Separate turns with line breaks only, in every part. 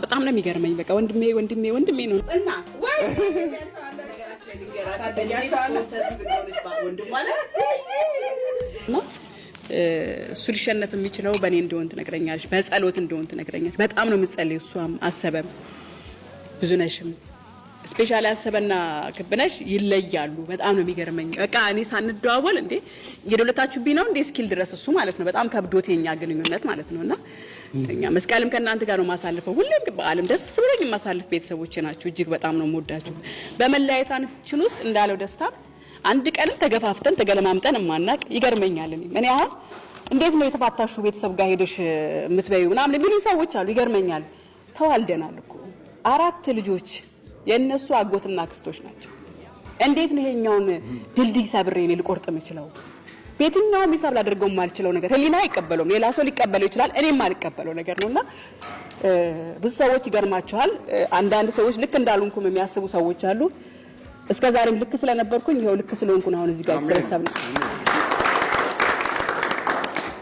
በጣም ነው የሚገርመኝ በቃ ወንድሜ ነው እና ወይ እሱ ሊሸነፍ የሚችለው በእኔ እንደሆነ ትነግረኛለች በጸሎት እንደሆነ ትነግረኛለች በጣም ነው የምጸልየው እሷም አሰበም ብዙ ነሽም ስፔሻሊ አሰበና ክብነሽ ይለያሉ በጣም ነው የሚገርመኝ በቃ እኔ ሳንደዋወል እንዴ የደውለታችሁብኝ ነው እንዴ ስኪል ድረስ እሱ ማለት ነው በጣም ከብዶት የኛ ግንኙነት ማለት ነውና እኛ መስቀልም ከናንተ ጋር ነው ማሳልፈው ሁሌም በዓለም ደስ ብሎኝ ማሳልፍ ቤተሰቦቼ ናችሁ እጅግ በጣም ነው የምወዳችሁ በመለያየታችን ውስጥ እንዳለው ደስታ አንድ ቀን ተገፋፍተን ተገለማምጠን ማናቅ ይገርመኛል እኔ አሁን እንዴት ነው የተፋታሹ ቤተሰብ ጋር ሄደሽ የምትበዩ ምናምን የሚሉ ሰዎች አሉ ይገርመኛል ተዋልደናል እኮ 4 ልጆች የነሱ አጎትና አክስቶች ናቸው እንዴት ነው ይሄኛውን ድልድይ ሰብሬ እኔ ልቆርጥ የምችለው ቤትኛው ሚሳብ ላደርገው ማልችለው ነገር ህሊና አይቀበለውም ሌላ ሰው ሊቀበለው ይችላል እኔም ማልቀበለው ነገር ነውና ብዙ ሰዎች ይገርማቸዋል አንዳንድ ሰዎች ልክ እንዳሉንኩም የሚያስቡ ሰዎች አሉ እስከ ዛሬም ልክ ስለነበርኩኝ ይሄው ልክ ስለሆንኩ ነው አሁን እዚህ ጋር ተሰብሰብን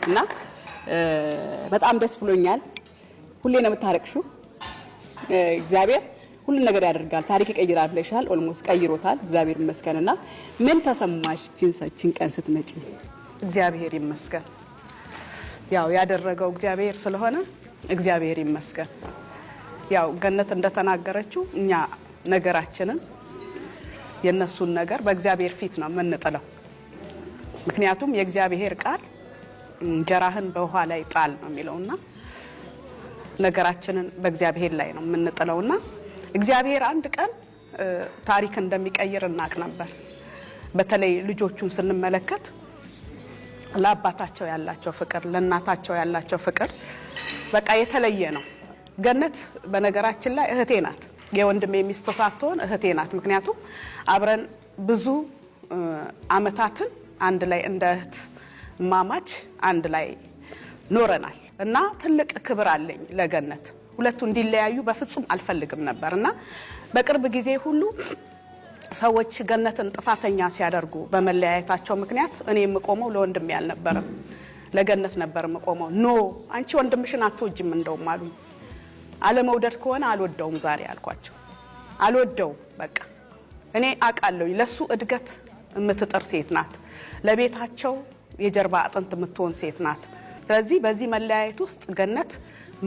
እና በጣም ደስ ብሎኛል ሁሌ ነው የምታረቅሹ እግዚአብሔር ሁሉ ነገር ያደርጋል ታሪክ ይቀይራል ብለሻል ኦልሞስት ቀይሮታል እግዚአብሔር ይመስገንና ምን ተሰማሽ ጂንሳችን ቀን ስትመጪ
እግዚአብሔር ይመስገን ያው ያደረገው እግዚአብሔር ስለሆነ እግዚአብሔር ይመስገን ያው ገነት እንደተናገረችው እኛ ነገራችንን የነሱን ነገር በእግዚአብሔር ፊት ነው የምንጥለው ምክንያቱም የእግዚአብሔር ቃል እንጀራህን በውሃ ላይ ጣል ነው የሚለውና ነገራችንን በእግዚአብሔር ላይ ነው የምንጥለውና እግዚአብሔር አንድ ቀን ታሪክ እንደሚቀይር እናቅ ነበር በተለይ ልጆቹን ስንመለከት ለአባታቸው ያላቸው ፍቅር ለእናታቸው ያላቸው ፍቅር በቃ የተለየ ነው ገነት በነገራችን ላይ እህቴ ናት የወንድሜ ሚስት ሳትሆን እህቴ ናት ምክንያቱም አብረን ብዙ አመታትን አንድ ላይ እንደ እህት ማማች አንድ ላይ ኖረናል እና ትልቅ ክብር አለኝ ለገነት ሁለቱ እንዲለያዩ በፍጹም አልፈልግም ነበርና በቅርብ ጊዜ ሁሉ ሰዎች ገነትን ጥፋተኛ ሲያደርጉ በመለያየታቸው ምክንያት እኔ የምቆመው ለወንድሜ አልነበረም ለገነት ነበር የምቆመው ኖ አንቺ ወንድምሽን አትወጂም እንደውም አሉኝ አለመውደድ ከሆነ አልወደውም ዛሬ አልኳቸው አልወደው በቃ እኔ አቃለሁ ለሱ እድገት የምትጥር ሴት ናት ለቤታቸው የጀርባ አጥንት የምትሆን ሴት ናት ስለዚህ በዚህ መለያየት ውስጥ ገነት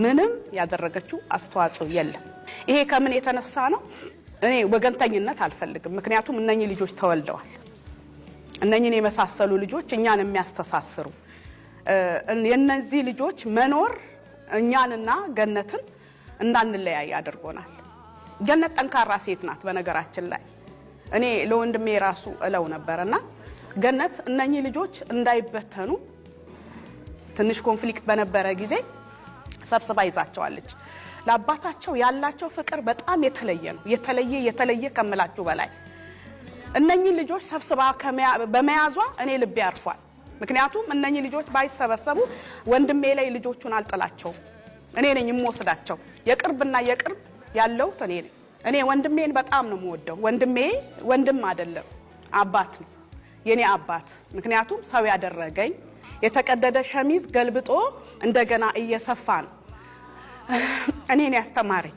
ምንም ያደረገችው አስተዋጽኦ የለም ይሄ ከምን የተነሳ ነው እኔ ወገንተኝነት አልፈልግም ምክንያቱም እነኚህ ልጆች ተወልደዋል እነኚህን የመሳሰሉ ልጆች እኛን የሚያስተሳስሩ የነዚህ ልጆች መኖር እኛንና ገነትን እንዳንለያይ አድርጎናል ገነት ጠንካራ ሴት ናት በነገራችን ላይ እኔ ለወንድሜ ራሱ እለው ነበርና ገነት እነኚህ ልጆች እንዳይበተኑ ትንሽ ኮንፍሊክት በነበረ ጊዜ ሰብስባ ይዛቸዋለች ለአባታቸው ያላቸው ፍቅር በጣም የተለየ ነው የተለየ ከመላችሁ በላይ እነኚህ ልጆች ሰብስባ በመያዟ እኔ ልቤ ያርፏል ምክንያቱም እነኚህ ልጆች ባይሰበሰቡ ወንድሜ ላይ ልጆቹን አልጥላቸው እኔ ነኝ የምወስዳቸው የቅርብና የቅርብ ያለው እኔ ወንድሜን በጣም ነው የምወደው ወንድሜ ወንድም አይደለም አባት ነው የኔ አባት ምክንያቱም ሰው ያደረገኝ የተቀደደ ሸሚዝ ገልብጦ እንደገና እየሰፋ ነው እኔን ያስተማረኝ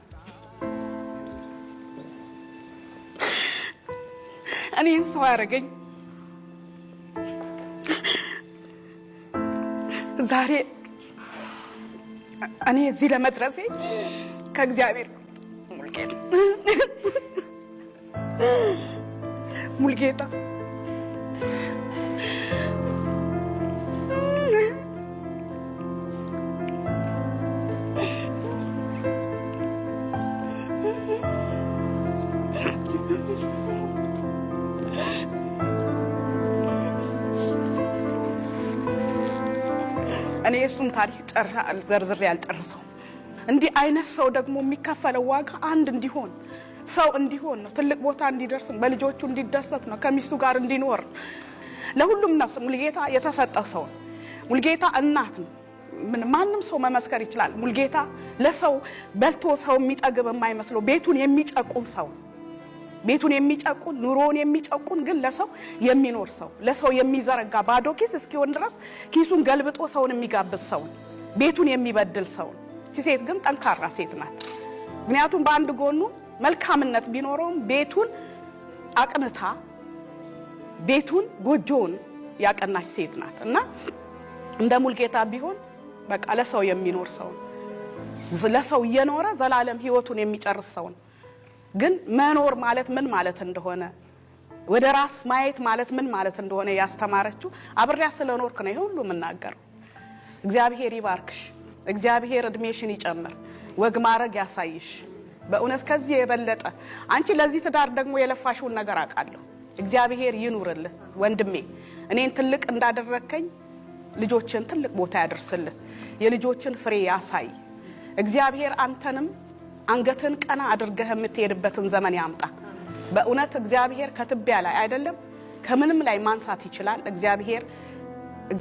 እኔን ሰው ያደረገኝ ዛሬ እኔ እዚህ ለመድረሴ ከእግዚአብሔር ሙልጌታ እኔ እሱም ታሪክ ዘርዝሬ ያልጨርሰው እንዲህ አይነት ሰው ደግሞ የሚከፈለው ዋጋ አንድ እንዲሆን ሰው እንዲሆን ነው ትልቅ ቦታ እንዲደርስ በልጆቹ እንዲደሰት ነው ከሚስቱ ጋር እንዲኖር ለሁሉም ነፍስ ሙልጌታ የተሰጠ ሰው ሙልጌታ እናት ነው ማንም ሰው መመስከር ይችላል ሙልጌታ ለሰው በልቶ ሰው የሚጠግብ የማይመስለው ቤቱን የሚጨቁን ሰው ቤቱን የሚጨቁን ኑሮውን የሚጨቁን ግን ለሰው የሚኖር ሰው ለሰው የሚዘረጋ ባዶ ኪስ እስኪሆን ድረስ ኪሱን ገልብጦ ሰውን የሚጋብዝ ሰው ቤቱን የሚበድል ሰው ሴት ግን ጠንካራ ሴት ናት። ምክንያቱም በአንድ ጎኑ መልካምነት ቢኖረውም ቤቱን አቅንታ ቤቱን ጎጆውን ያቀናች ሴት ናት እና እንደ ሙልጌታ ቢሆን በቃ ለሰው የሚኖር ሰው ለሰው እየኖረ ዘላለም ህይወቱን የሚጨርስ ሰው ግን መኖር ማለት ምን ማለት እንደሆነ ወደ ራስ ማየት ማለት ምን ማለት እንደሆነ ያስተማረችው አብሬያ ስለኖርኩ ነው ይሄ ሁሉ የምናገረው። እግዚአብሔር ይባርክሽ፣ እግዚአብሔር እድሜሽን ይጨምር፣ ወግ ማረግ ያሳይሽ። በእውነት ከዚህ የበለጠ አንቺ ለዚህ ትዳር ደግሞ የለፋሽውን ነገር አውቃለሁ። እግዚአብሔር ይኑርልህ ወንድሜ። እኔን ትልቅ እንዳደረከኝ ልጆችን ትልቅ ቦታ ያደርስልህ፣ የልጆችን ፍሬ ያሳይ። እግዚአብሔር አንተንም አንገትን ቀና አድርገህ የምትሄድበትን ዘመን ያምጣ። በእውነት እግዚአብሔር ከትቢያ ላይ አይደለም ከምንም ላይ ማንሳት ይችላል። እግዚአብሔር